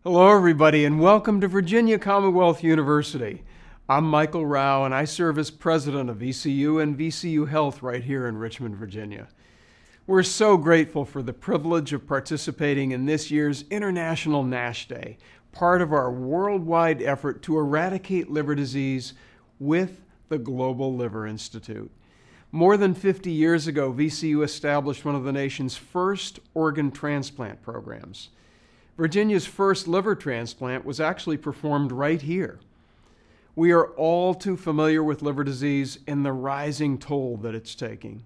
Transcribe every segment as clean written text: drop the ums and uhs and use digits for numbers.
Hello, everybody, and welcome to Virginia Commonwealth University. I'm Michael Rao, and I serve as president of VCU and VCU Health right here in Richmond, Virginia. We're so grateful for the privilege of participating in this year's International NASH Day, part of our worldwide effort to eradicate liver disease with the Global Liver Institute. More than 50 years ago, VCU established one of the nation's first organ transplant programs. Virginia's first liver transplant was actually performed right here. We are all too familiar with liver disease and the rising toll that it's taking.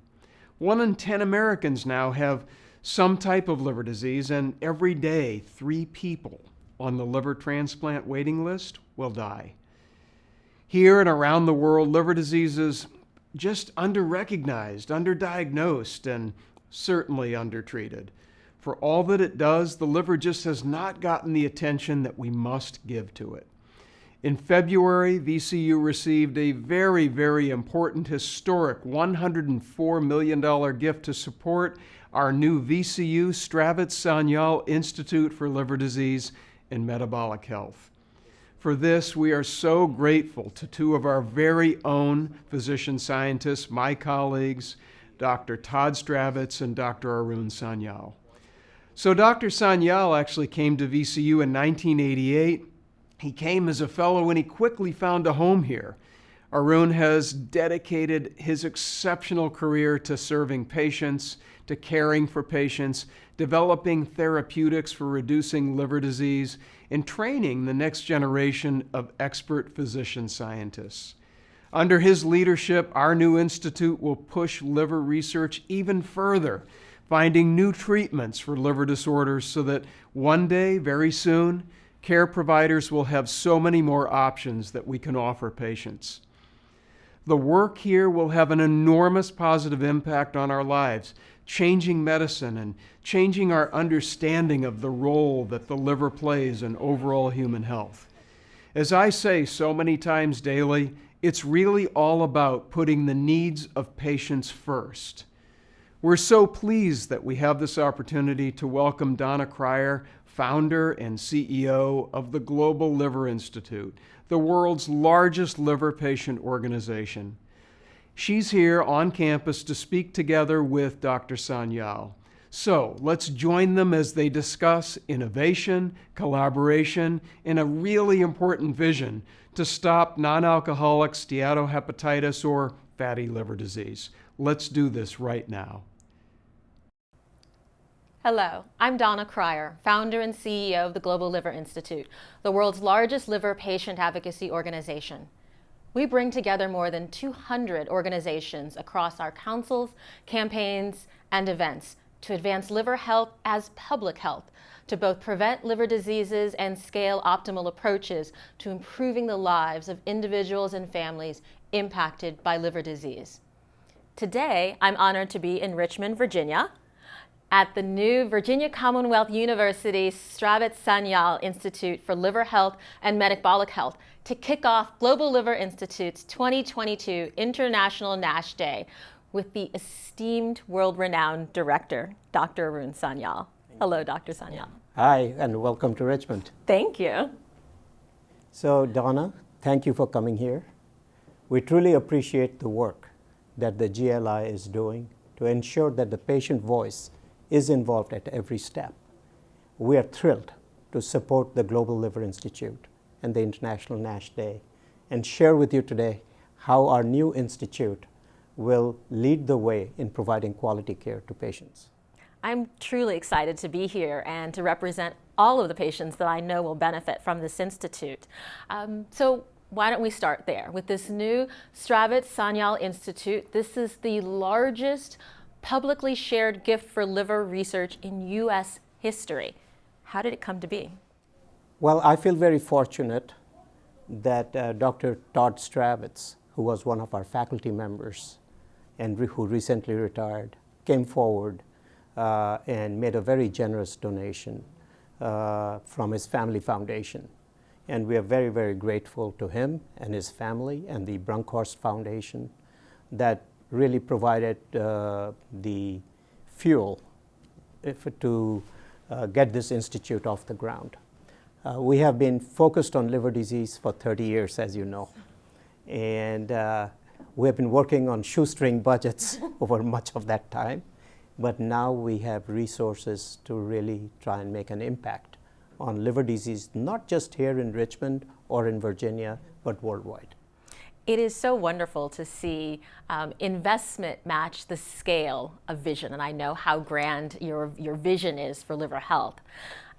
1 in 10 Americans now have some type of liver disease, and every day 3 people on the liver transplant waiting list will die. Here and around the world, liver disease is just under-recognized, under-diagnosed, and certainly undertreated. For all that it does, the liver just has not gotten the attention that we must give to it. In February, VCU received a very, very important, historic $104 million gift to support our new VCU Stravitz-Sanyal Institute for Liver Disease and Metabolic Health. For this, we are so grateful to 2 of our very own physician scientists, my colleagues, Dr. Todd Stravitz and Dr. Arun Sanyal. So Dr. Sanyal actually came to VCU in 1988. He came as a fellow and he quickly found a home here. Arun has dedicated his exceptional career to serving patients, to caring for patients, developing therapeutics for reducing liver disease, and training the next generation of expert physician scientists. Under his leadership, our new institute will push liver research even further, finding new treatments for liver disorders so that one day, very soon, care providers will have so many more options that we can offer patients. The work here will have an enormous positive impact on our lives, changing medicine and changing our understanding of the role that the liver plays in overall human health. As I say so many times daily, it's really all about putting the needs of patients first. We're so pleased that we have this opportunity to welcome Donna Cryer, founder and CEO of the Global Liver Institute, the world's largest liver patient organization. She's here on campus to speak together with Dr. Sanyal. So let's join them as they discuss innovation, collaboration, and a really important vision to stop non-alcoholic steatohepatitis or fatty liver disease. Let's do this right now. Hello, I'm Donna Cryer, founder and CEO of the Global Liver Institute, the world's largest liver patient advocacy organization. We bring together more than 200 organizations across our councils, campaigns, and events to advance liver health as public health, to both prevent liver diseases and scale optimal approaches to improving the lives of individuals and families impacted by liver disease. Today, I'm honored to be in Richmond, Virginia, at the new Virginia Commonwealth University Stravitz-Sanyal Institute for Liver Health and Metabolic Health to kick off Global Liver Institute's 2022 International NASH Day with the esteemed world-renowned director, Dr. Arun Sanyal. Hello, Dr. Sanyal. Hi, and welcome to Richmond. Thank you. So, Donna, thank you for coming here. We truly appreciate the work that the GLI is doing to ensure that the patient voice is involved at every step. We are thrilled to support the Global Liver Institute and the International NASH Day and share with you today how our new institute will lead the way in providing quality care to patients. I'm truly excited to be here and to represent all of the patients that I know will benefit from this institute. So why don't we start there with this new Stravitz-Sanyal Institute. This is the largest publicly shared gift for liver research in U.S. history. How did it come to be? Well, I feel very fortunate that Dr. Todd Stravitz, who was one of our faculty members and who recently retired, came forward and made a very generous donation from his family foundation. And we are very, very grateful to him and his family and the Brunkhorst Foundation that really provided the fuel to get this institute off the ground. We have been focused on liver disease for 30 years, as you know. And we have been working on shoestring budgets over much of that time. But now we have resources to really try and make an impact on liver disease, not just here in Richmond or in Virginia, but worldwide. It is so wonderful to see investment match the scale of vision, and I know how grand your vision is for liver health.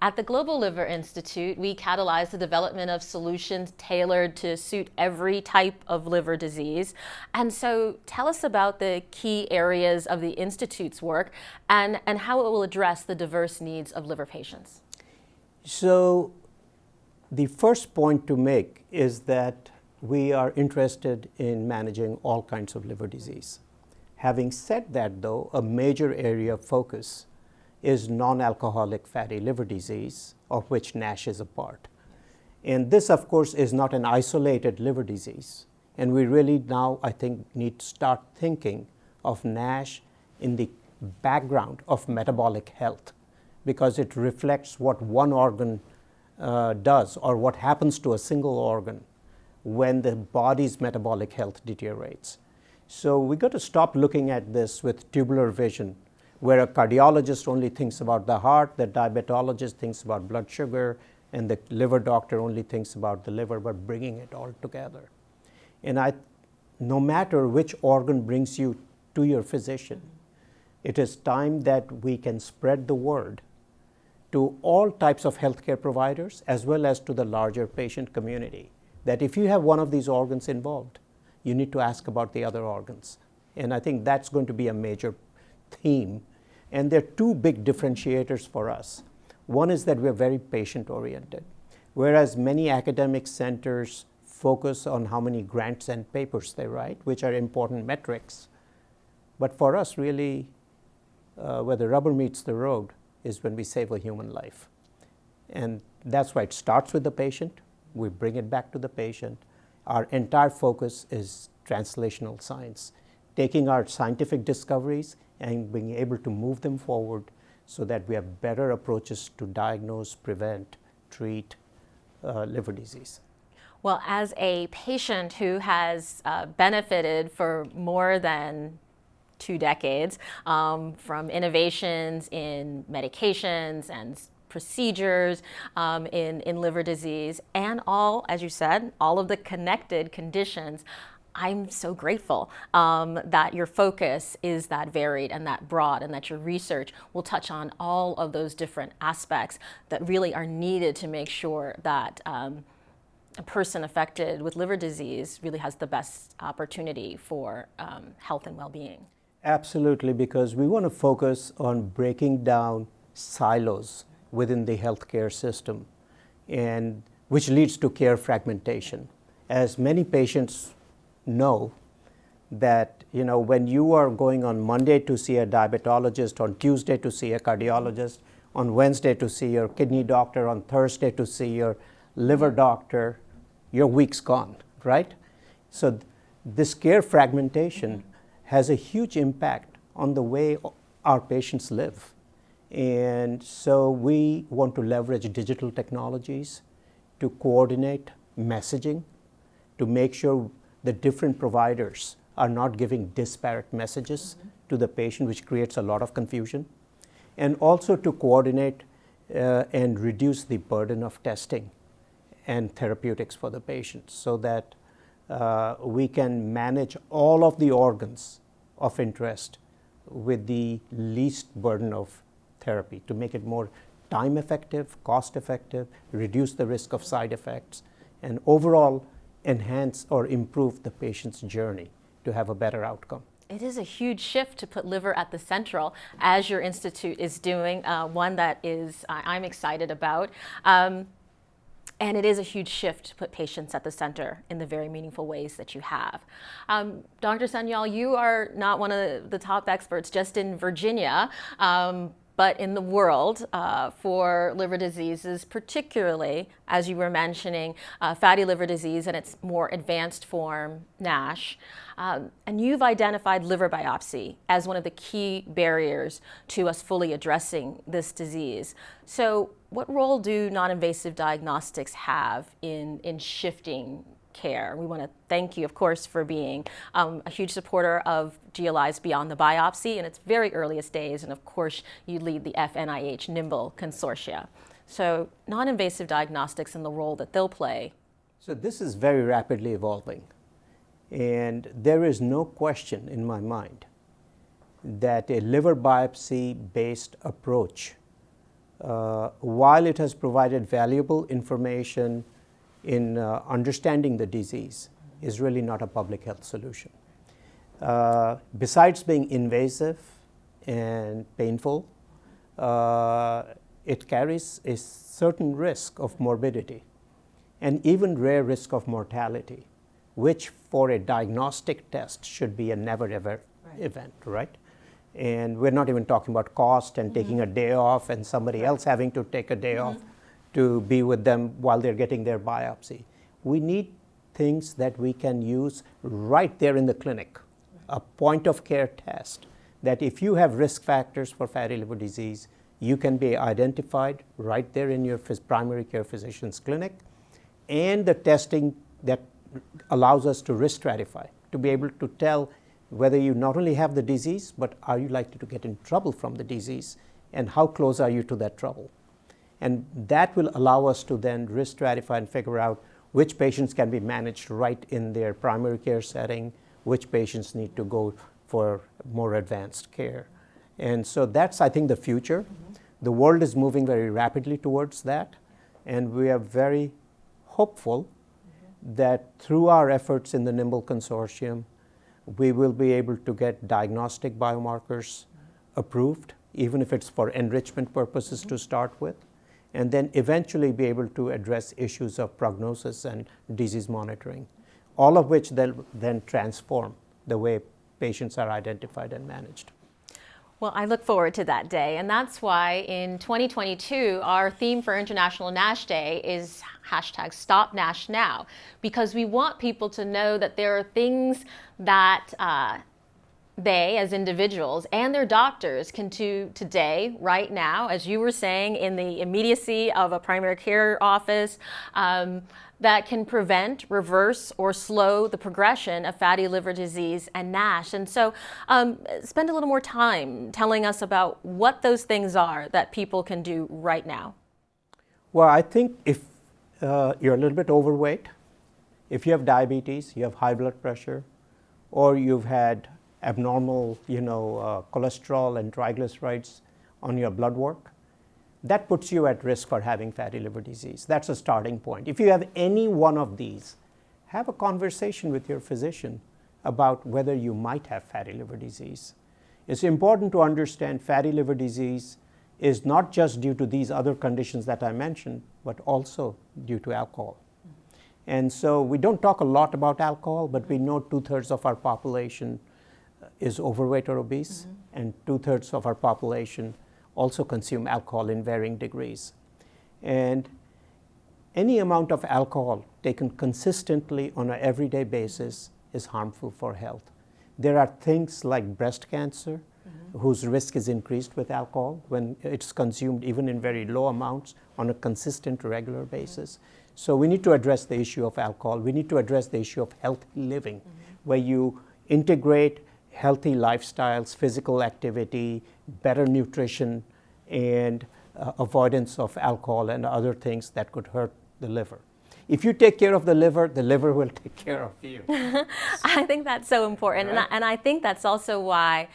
At the Global Liver Institute, we catalyze the development of solutions tailored to suit every type of liver disease. And so tell us about the key areas of the Institute's work and how it will address the diverse needs of liver patients. So the first point to make is that we are interested in managing all kinds of liver disease. Having said that, though, a major area of focus is non-alcoholic fatty liver disease, of which NASH is a part. And this, of course, is not an isolated liver disease. And we really now, I think, need to start thinking of NASH in the background of metabolic health, because it reflects what one organ does or what happens to a single organ when the body's metabolic health deteriorates. So we got to stop looking at this with tubular vision, where a cardiologist only thinks about the heart, the diabetologist thinks about blood sugar, and the liver doctor only thinks about the liver, but bringing it all together. And no matter which organ brings you to your physician, it is time that we can spread the word to all types of healthcare providers, as well as to the larger patient community, that if you have one of these organs involved, you need to ask about the other organs. And I think that's going to be a major theme. And there are two big differentiators for us. One is that we're very patient-oriented, whereas many academic centers focus on how many grants and papers they write, which are important metrics. But for us, really, where the rubber meets the road is when we save a human life. And that's why it starts with the patient. We bring it back to the patient. Our entire focus is translational science, taking our scientific discoveries and being able to move them forward so that we have better approaches to diagnose, prevent, treat liver disease. Well, as a patient who has benefited for more than 2 decades from innovations in medications and procedures in liver disease, and all, as you said, all of the connected conditions, I'm so grateful that your focus is that varied and that broad, and that your research will touch on all of those different aspects that really are needed to make sure that a person affected with liver disease really has the best opportunity for health and well-being. Absolutely, because we want to focus on breaking down silos within the healthcare system, and which leads to care fragmentation. As many patients know that, when you are going on Monday to see a diabetologist, on Tuesday to see a cardiologist, on Wednesday to see your kidney doctor, on Thursday to see your liver doctor, your week's gone, right? So this care fragmentation has a huge impact on the way our patients live. And so we want to leverage digital technologies to coordinate messaging, to make sure the different providers are not giving disparate messages to the patient, which creates a lot of confusion, and also to coordinate and reduce the burden of testing and therapeutics for the patient, so that we can manage all of the organs of interest with the least burden of therapy, to make it more time effective, cost effective, reduce the risk of side effects, and overall enhance or improve the patient's journey to have a better outcome. It is a huge shift to put liver at the central, as your institute is doing, one that is I'm excited about. And it is a huge shift to put patients at the center in the very meaningful ways that you have. Dr. Sanyal, you are not one of the top experts just in Virginia, but in the world for liver diseases, particularly, as you were mentioning, fatty liver disease and its more advanced form, NASH. And you've identified liver biopsy as one of the key barriers to us fully addressing this disease. So what role do non-invasive diagnostics have in shifting care? We want to thank you, of course, for being a huge supporter of GLI's Beyond the Biopsy in its very earliest days, and of course, you lead the FNIH NIMBLE consortia. So non-invasive diagnostics and the role that they'll play. So this is very rapidly evolving, and there is no question in my mind that a liver biopsy-based approach, while it has provided valuable information in understanding the disease, is really not a public health solution. Besides being invasive and painful, it carries a certain risk of morbidity and even rare risk of mortality, which for a diagnostic test should be a never ever event, right? And we're not even talking about cost and taking a day off and somebody else having to take a day off to be with them while they're getting their biopsy. We need things that we can use right there in the clinic, a point of care test, that if you have risk factors for fatty liver disease, you can be identified right there in your primary care physician's clinic, and the testing that allows us to risk stratify, to be able to tell whether you not only have the disease, but are you likely to get in trouble from the disease, and how close are you to that trouble. And that will allow us to then risk stratify and figure out which patients can be managed right in their primary care setting, which patients need to go for more advanced care. And so that's, I think, the future. The world is moving very rapidly towards that, and we are very hopeful that through our efforts in the NIMBLE consortium, we will be able to get diagnostic biomarkers approved, even if it's for enrichment purposes to start with, and then eventually be able to address issues of prognosis and disease monitoring, all of which then transform the way patients are identified and managed. Well, I look forward to that day, and that's why in 2022, our theme for International NASH Day is #StopNASHNow, because we want people to know that there are things that they, as individuals, and their doctors can do today, right now, as you were saying, in the immediacy of a primary care office, that can prevent, reverse, or slow the progression of fatty liver disease and NASH. And so spend a little more time telling us about what those things are that people can do right now. Well, I think if you're a little bit overweight, if you have diabetes, you have high blood pressure, or you've had abnormal, cholesterol and triglycerides on your blood work, that puts you at risk for having fatty liver disease. That's a starting point. If you have any one of these, have a conversation with your physician about whether you might have fatty liver disease. It's important to understand fatty liver disease is not just due to these other conditions that I mentioned, but also due to alcohol. And so we don't talk a lot about alcohol, but we know 2/3 of our population is overweight or obese, and 2/3 of our population also consume alcohol in varying degrees. And any amount of alcohol taken consistently on an everyday basis is harmful for health. There are things like breast cancer, whose risk is increased with alcohol when it's consumed even in very low amounts on a consistent, regular basis. So we need to address the issue of alcohol. We need to address the issue of healthy living, where you integrate healthy lifestyles, physical activity, better nutrition, and avoidance of alcohol and other things that could hurt the liver. If you take care of the liver will take care of you. I think that's so important. Right. And I think that's also why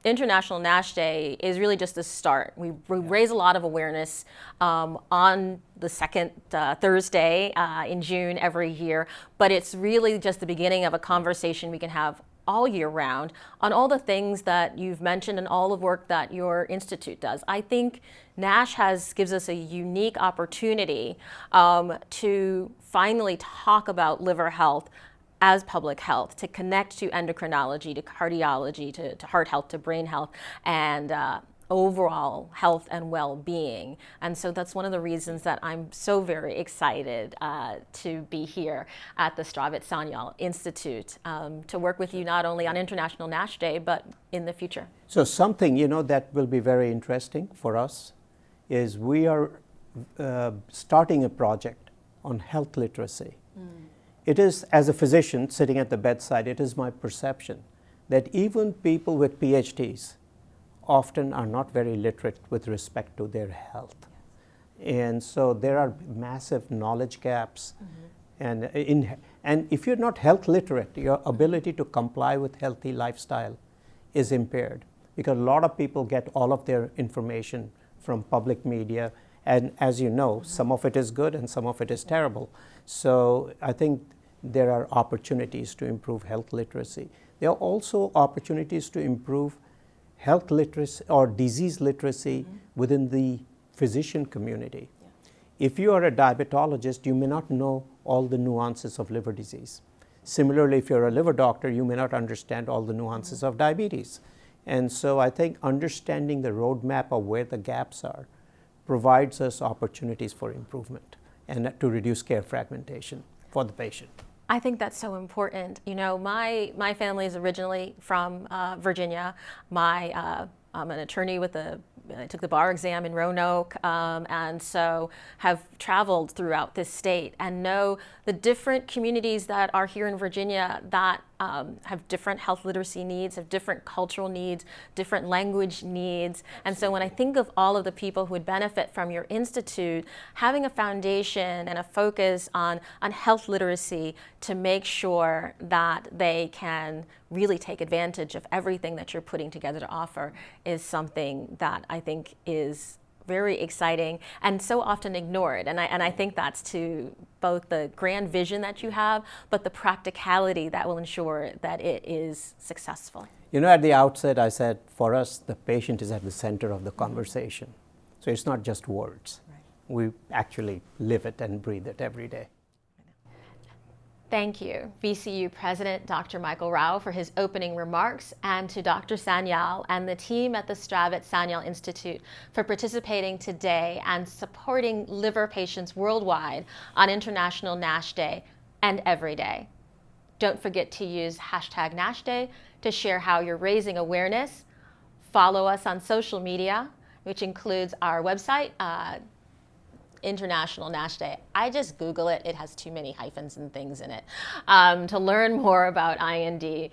International NASH Day is really just the start. We raise a lot of awareness on the second Thursday in June every year, but it's really just the beginning of a conversation we can have all year round on all the things that you've mentioned and all the work that your institute does. I think NASH gives us a unique opportunity to finally talk about liver health as public health, to connect to endocrinology, to cardiology, to heart health, to brain health, and overall health and well-being. And so that's one of the reasons that I'm so very excited to be here at the Stravitz-Sanyal Institute to work with you not only on International NASH Day, but in the future. So something, that will be very interesting for us is we are starting a project on health literacy. It is, as a physician sitting at the bedside, it is my perception that even people with PhDs often are not very literate with respect to their health. And so there are massive knowledge gaps. And if you're not health literate, your ability to comply with healthy lifestyle is impaired, because a lot of people get all of their information from public media. And as you know, some of it is good and some of it is terrible. So I think there are opportunities to improve health literacy. There are also opportunities to improve health literacy or disease literacy within the physician community. If you are a diabetologist, you may not know all the nuances of liver disease. Similarly, if you're a liver doctor, you may not understand all the nuances of diabetes. And so I think understanding the roadmap of where the gaps are provides us opportunities for improvement and to reduce care fragmentation for the patient. I think that's so important. My family is originally from Virginia. I'm an attorney I took the bar exam in Roanoke, and so have traveled throughout this state and know the different communities that are here in Virginia that have different health literacy needs, have different cultural needs, different language needs. And so when I think of all of the people who would benefit from your institute, having a foundation and a focus on health literacy to make sure that they can really take advantage of everything that you're putting together to offer is something that I think is very exciting and so often ignored. And I think that's to both the grand vision that you have, but the practicality that will ensure that it is successful. At the outset, I said, for us, the patient is at the center of the conversation. So it's not just words. Right. We actually live it and breathe it every day. Thank you, VCU President Dr. Michael Rao, for his opening remarks, and to Dr. Sanyal and the team at the Stravitz-Sanyal Institute for participating today and supporting liver patients worldwide on International NASH Day and every day. Don't forget to use #NASHDay to share how you're raising awareness. Follow us on social media, which includes our website, International NASH Day. I just Google it. It has too many hyphens and things in it. To learn more about IND,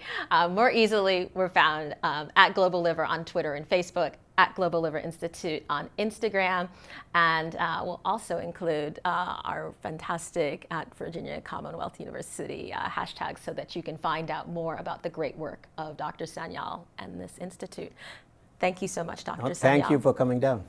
more easily, we're found at Global Liver on Twitter and Facebook, at Global Liver Institute on Instagram, and we'll also include our fantastic at Virginia Commonwealth University hashtags so that you can find out more about the great work of Dr. Sanyal and this institute. Thank you so much, Dr. Sanyal. Thank you for coming down.